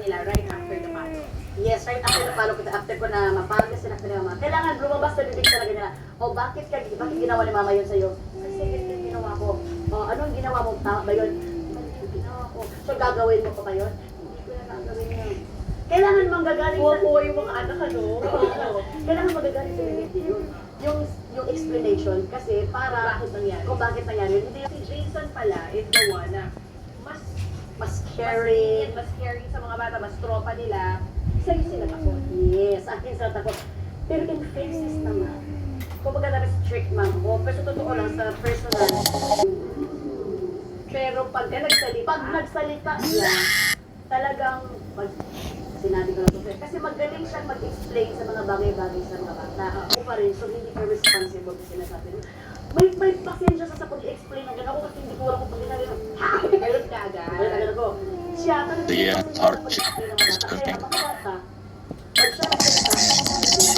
nila right after the palo. Yes, right after na follow kita, after ko na mapagod sila ni mama. Kailangan lumabas sa bibig talaga nila. O bakit ginawa ni mama yun sa'yo? Kasi ganito yung ginawa ko. O anong ginawa mo? Tama ba yun? Ganito yung ginawa ko. So gagawin mo pa ba yun? Hindi ko na gagawin yun. Kailangan manggagaling sa... Kuha yung mga anak, ano? Oo. Kailangan magagaling sa bibig yun. Yung explanation kasi para Bakit nangyari? kung bakit nangyari yun. Hindi Si Jason pala is the one na mas caring. mas caring sa mga bata, mas tropa nila. Sa'yo sila takot. Yes, akin sila takot. Pero in faces naman, kumbaga na strict ma'am ko, pero sa totoo lang sa personal. Pero pagka nagsalita, Pag nagsalita siya, talagang, pag sinabi ko na to, kasi magaling siyang mag-explain sa mga bagay-bagay sa mga bata. Ako pa rin, so hindi ka responsible sa sinasabi. May pasensya sa pag-explain ng gano'n ako kasi hindi ko alam kung pag sinabi ko, ha! galit ka agad. Agad ako. Siya, talagang The may pasensya sa Antarctic pag-explain ng mga is bata. Kaya cooking. ang mga bata, pag siya nagsalita,